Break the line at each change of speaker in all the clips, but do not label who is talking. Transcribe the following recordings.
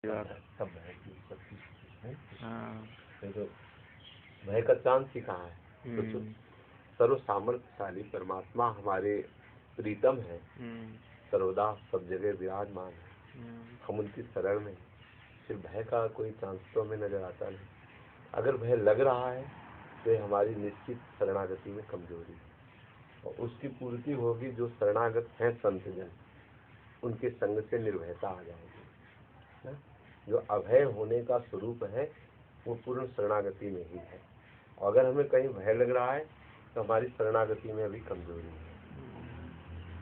सब भय की उत्पत्ति है।
हाँ।
तो भय का चांस ही कहाँ है? तो सर्व सामर्थ्यशाली परमात्मा हमारे प्रीतम है, सर्वदा सब जगह विराजमान है, हम उनकी शरण में। फिर भय का कोई चांस तो हमें नजर आता नहीं। अगर भय लग रहा है तो हमारी निश्चित शरणागति में कमजोरी है, और उसकी पूर्ति होगी जो शरणागत हैं संत जन, उनके संग से निर्भयता आ जाएगी ना। जो अभय होने का स्वरूप है वो पूर्ण शरणागति में ही है। और अगर हमें कहीं भय लग रहा है तो हमारी शरणागति में अभी कमजोरी है।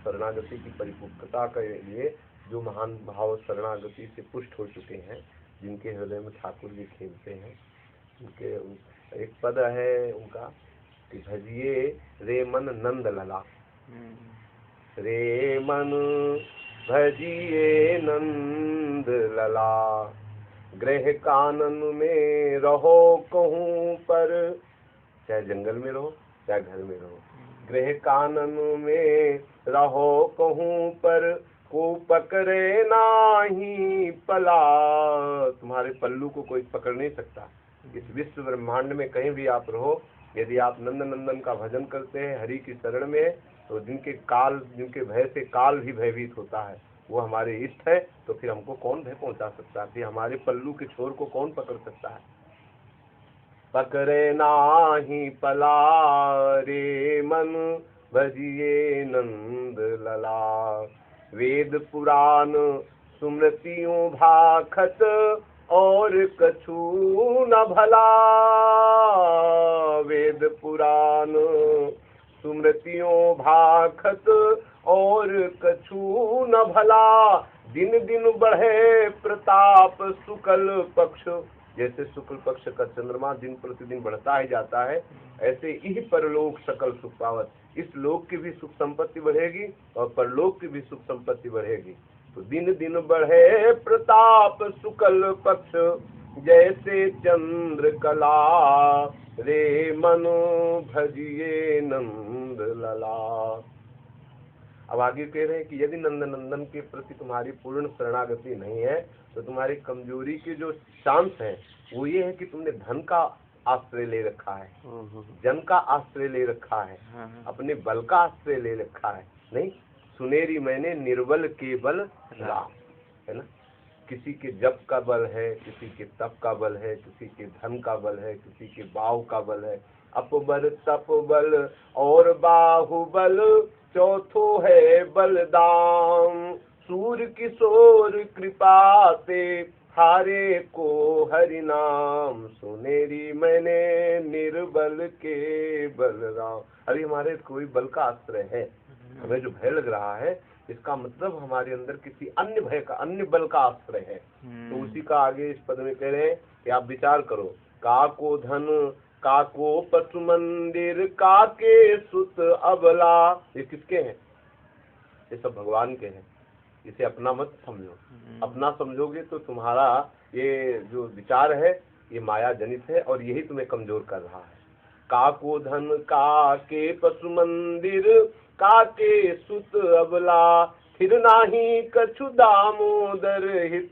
शरणागति की परिपूर्णता के लिए जो महान भाव शरणागति से पुष्ट हो चुके हैं, जिनके हृदय में ठाकुर जी खेलते हैं, उनके एक पद है उनका कि भजिए रे मन नंद लला, रे मन भजिए नंद लला, गृह कानन में रहो कहूँ पर, चाहे जंगल में रहो चाहे घर में रहो, गृह कानन में रहो कहूँ पर, को पकड़े नाही पला। तुम्हारे पल्लू को कोई पकड़ नहीं सकता। इस विश्व ब्रह्मांड में कहीं भी आप रहो, यदि आप नंद नंदन का भजन करते हैं, हरि की शरण में, तो जिनके भय से काल भी भयभीत होता है, वो हमारे इष्ट है। तो फिर हमको कौन भय पहुंचा सकता है? फिर हमारे पल्लू के छोर को कौन पकड़ सकता है? पकड़े नाही पला रे मन भजिए नंद लला, वेद पुराण सुमृतियों भाखत और कछु न भला, वेद पुराण सुमृतियों भाखत और कछु न भला, दिन दिन बढ़े प्रताप शुक्ल पक्ष। जैसे शुक्ल पक्ष का चंद्रमा दिन प्रतिदिन बढ़ता ही जाता है, ऐसे ही परलोक सकल सुख पावत। इस लोक की भी सुख संपत्ति बढ़ेगी और परलोक की भी सुख संपत्ति बढ़ेगी। तो दिन दिन बढ़े प्रताप शुक्ल पक्ष, जैसे चंद्र कला, रे मनो भजिए नंद लला। अब आगे कह रहे हैं कि यदि नंद नंदन के प्रति तुम्हारी पूर्ण शरणागति नहीं है तो तुम्हारी कमजोरी के जो चांस है वो ये है कि तुमने धन का आश्रय ले रखा है, जन का आश्रय ले रखा है, अपने बल का आश्रय ले रखा है। नहीं, सुनेरी मैंने निर्बल के बल राम, है ना। किसी के जप का बल है, किसी के तप का बल है, किसी के धन का बल है, किसी के बाहु का बल है। अपबल तप बल और बाहुबल, चौथो है बलदाम, सूर्य किशोर कृपा से हारे को हरि नाम, सुनेरी मैंने निर्बल के बलराम। अरे हमारे कोई बल का आश्रय है, हमें जो भय लग रहा है इसका मतलब हमारे अंदर किसी अन्य भय का, अन्य बल का आश्रय है। तो उसी का आगे इस पद में कह रहे हैं कि आप विचार करो, काको धन काको पशु मंदिर, काके सुत अबला। ये किसके हैं? ये सब भगवान के हैं। इसे अपना मत समझो। अपना समझोगे तो तुम्हारा ये जो विचार है ये माया जनित है और यही तुम्हें कमजोर कर रहा है। काको धन काके पशु मंदिर, काके सुत अबला, फिर नाही कछु दामोदर हित।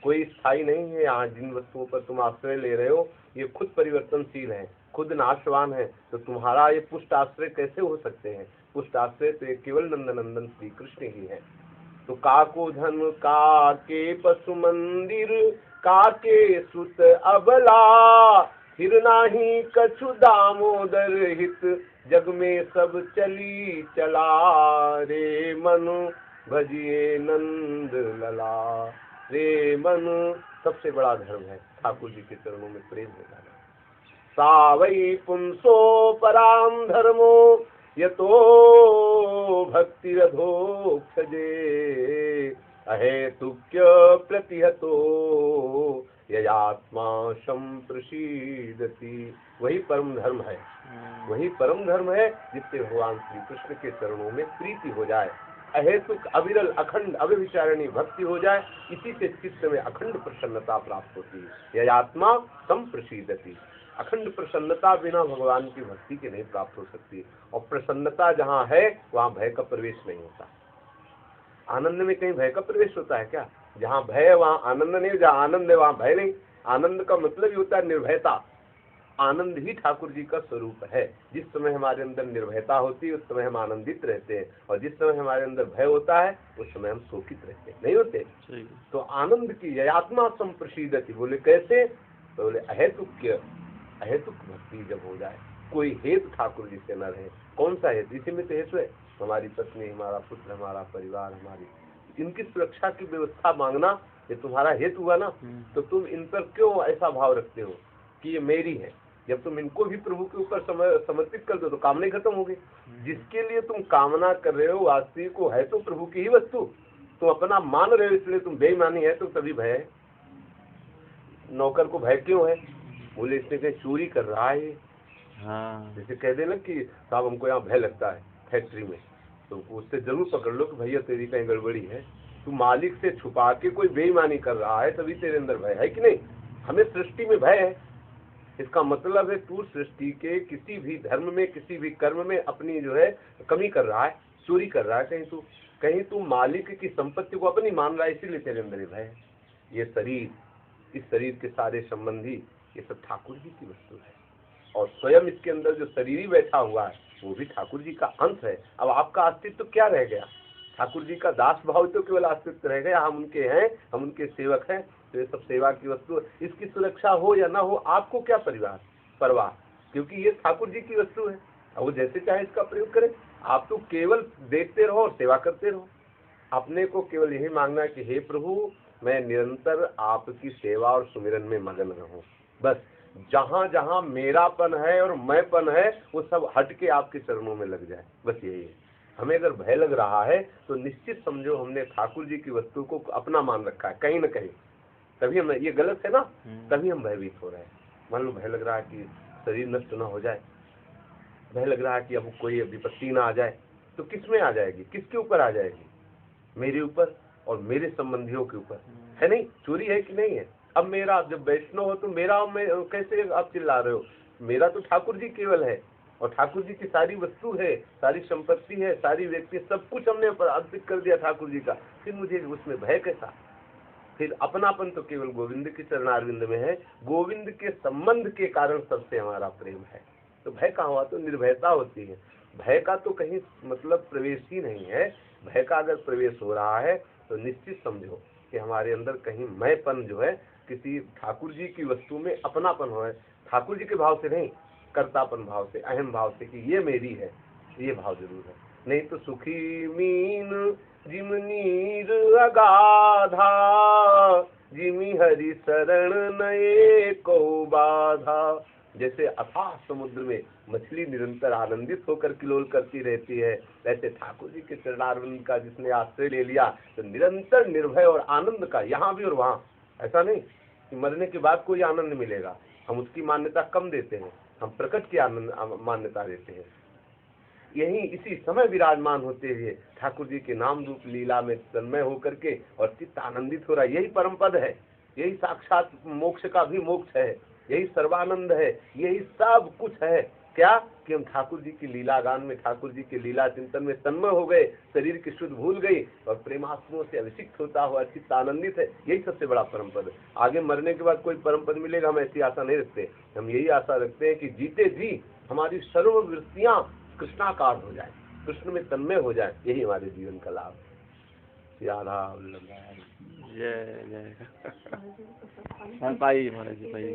कोई स्थायी नहीं है यहाँ। जिन वस्तुओं पर तुम आश्रय ले रहे हो ये खुद परिवर्तनशील है, खुद नाशवान है। तो तुम्हारा ये पुष्ट आश्रय कैसे हो सकते हैं? पुष्ट आश्रय तो केवल नंदनंदन श्री कृष्ण ही है। तो काको धन काके पशु मंदिर, काके सुत अबला, फिर नाही कछु दामोदर हित, जग में सब चली चला, रे मनु भजिए नंद लला। रे मनु सबसे बड़ा धर्म है ठाकुर जी के चरणों में प्रेम हो जाना। सावई पुंसो पराम धर्मो, यतो भक्तिरधोक्षजे, अहेतुक्य प्रतिहतो ययात्मा संप्रसीदति। वही परम धर्म है, वही परम धर्म है जिससे भगवान श्री कृष्ण के चरणों में प्रीति हो जाए, अहेतुक अविरल अखंड अव्यभिचारिणी भक्ति हो जाए। इसी से चित्त में अखंड प्रसन्नता प्राप्त होती है। ययात्मा संप्रसीदति। अखंड प्रसन्नता बिना भगवान की भक्ति के नहीं प्राप्त हो सकती। और प्रसन्नता जहाँ है वहाँ भय का प्रवेश नहीं होता। आनंद में कहीं भय का प्रवेश होता है क्या? जहाँ भय है वहाँ आनंद नहीं, जहाँ आनंद है वहाँ भय नहीं। आनंद का मतलब ही होता है निर्भयता। आनंद ही ठाकुर जी का स्वरूप है। जिस समय हमारे अंदर निर्भयता होती है उस समय हम आनंदित रहते हैं, और जिस समय हमारे अंदर भय होता है उस समय हम शोकित रहते हैं, नहीं होते। तो आनंद की आत्मा संप्रसिद्धति, बोले कैसे, तो बोले अहेतुक भक्ति जब हो जाए, कोई हेतु ठाकुर जी से न रहे। कौन सा हेतु? इसी में तो हेतु है, हमारी पत्नी, हमारा पुत्र, हमारा परिवार, हमारी इनकी सुरक्षा की व्यवस्था मांगना, ये तुम्हारा हेतु हुआ ना। तो तुम इन पर क्यों ऐसा भाव रखते हो कि ये मेरी है? जब तुम इनको भी प्रभु के ऊपर समर्पित कर दो तो कामना ही खत्म हो गई। जिसके लिए तुम कामना कर रहे हो वास्तविक को है तो प्रभु की ही वस्तु, तुम अपना मान रहे हो, इसलिए तुम बेईमानी है तो तभी भय है। नौकर को भय क्यों है? बोले इसने कहीं चोरी कर रहा है। हाँ, जैसे कह देना कि साहब हमको यहाँ भय लगता है फैक्ट्री में, तो उससे जरूर पकड़ लो कि भैया तेरी कहीं गड़बड़ी है। तू मालिक से छुपा के कोई बेईमानी कर रहा है तभी तेरे अंदर भय है कि नहीं। हमें सृष्टि में भय है, इसका मतलब है तू सृष्टि के किसी भी धर्म में, किसी भी कर्म में अपनी जो है कमी कर रहा है, चोरी कर रहा है। कहीं तू मालिक की संपत्ति को अपनी मान रहा है, इसीलिए तेरे अंदर भय है। ये शरीर, इस शरीर के सारे संबंधी, ये सब ठाकुर जी की वस्तु है, और स्वयं इसके अंदर जो शरीर ही बैठा हुआ है वो भी ठाकुर जी का अंश है। अब आपका अस्तित्व क्या रह गया? ठाकुर जी का दास भाव तो केवल अस्तित्व रह गया, हम उनके हैं, हम उनके सेवक हैं। तो ये सब सेवा की वस्तु, इसकी सुरक्षा हो या ना हो आपको क्या परवाह, क्योंकि ये ठाकुर जी की वस्तु है, वो जैसे चाहे इसका प्रयोग करें। आप तो केवल देखते रहो और सेवा करते रहो। अपने को केवल यही मांगना है कि हे प्रभु, मैं निरंतर आपकी सेवा और सुमिरन में मगन रहूं। बस जहां जहां मेरापन है और मैंपन है वो सब हट के आपके चरणों में लग जाए, बस यही है। हमें अगर भय लग रहा है तो निश्चित समझो हमने ठाकुर जी की वस्तु को अपना मान रखा है कहीं न कहीं, तभी हम, ये गलत है ना, तभी हम भयभीत हो रहे हैं। मान लो भय लग रहा है कि शरीर नष्ट ना हो जाए, भय लग रहा है कि अब कोई विपत्ति ना आ जाए, तो किस में आ जाएगी? किसके ऊपर आ जाएगी? मेरे ऊपर और मेरे संबंधियों के ऊपर, है नहीं? चोरी है कि नहीं है? अब मेरा, जब वैष्णव हो तो मेरा में कैसे आप चिल्ला रहे हो? मेरा तो ठाकुर जी केवल है, और ठाकुर जी की सारी वस्तु है, सारी संपत्ति है, सारी व्यक्ति, सब कुछ हमने अर्पित कर दिया ठाकुर जी का, फिर मुझे उसमें भय कैसा? फिर अपनापन तो केवल गोविंद के चरणारविंद में है। गोविंद के संबंध के कारण सबसे हमारा प्रेम है, तो भय कहाँ हुआ? तो निर्भयता होती है। भय का तो कहीं मतलब प्रवेश ही नहीं है। भय का अगर प्रवेश हो रहा है तो निश्चित समझो कि हमारे अंदर कहीं मैंपन जो है, किसी ठाकुर जी की वस्तु में अपनापन हो है, ठाकुर जी के भाव से नहीं, कर्तापन भाव से, अहम भाव से कि ये मेरी है, ये भाव जरूर है। नहीं तो सुखी मीन जिम नीर अगाधा, जिमी हरि शरण नए को बाधा। जैसे अथाह समुद्र में मछली निरंतर आनंदित होकर किलोल करती रहती है, ऐसे ठाकुर जी के चरणारविंद का जिसने आश्रय ले लिया तो निरंतर निर्भय और आनंद का, यहाँ भी और वहाँ। ऐसा नहीं कि मरने के बाद कोई आनंद मिलेगा, हम उसकी मान्यता कम देते हैं, हम प्रकट की आनंद मान्यता देते हैं। यही इसी समय विराजमान होते हुए ठाकुर जी के नाम रूप लीला में तन्मय होकर के और चित्त आनंदित हो रहा है, यही परम पद है, यही साक्षात मोक्ष का भी मोक्ष है, यही सर्वानंद है, यही सब कुछ है। क्या कि हम ठाकुर जी की लीला गान में, ठाकुर जी के लीला चिंतन में तन्मय हो गए, शरीर की शुद्ध भूल गई और प्रेमास्त्रों से अभिषिक्त होता हुआ चित्त आनंदित है। यही सबसे बड़ा परम पद है। आगे मरने के बाद कोई परम पद मिलेगा हम ऐसी आशा नहीं रखते। हम यही आशा रखते हैं कि जीते जी हमारी सर्व वृत्तियां कृष्णाकार हो जाए, कृष्ण में तन्मय हो जाए, यही हमारे जीवन का लाभ। राधा जय जय। पाई महाराज जी, पाई।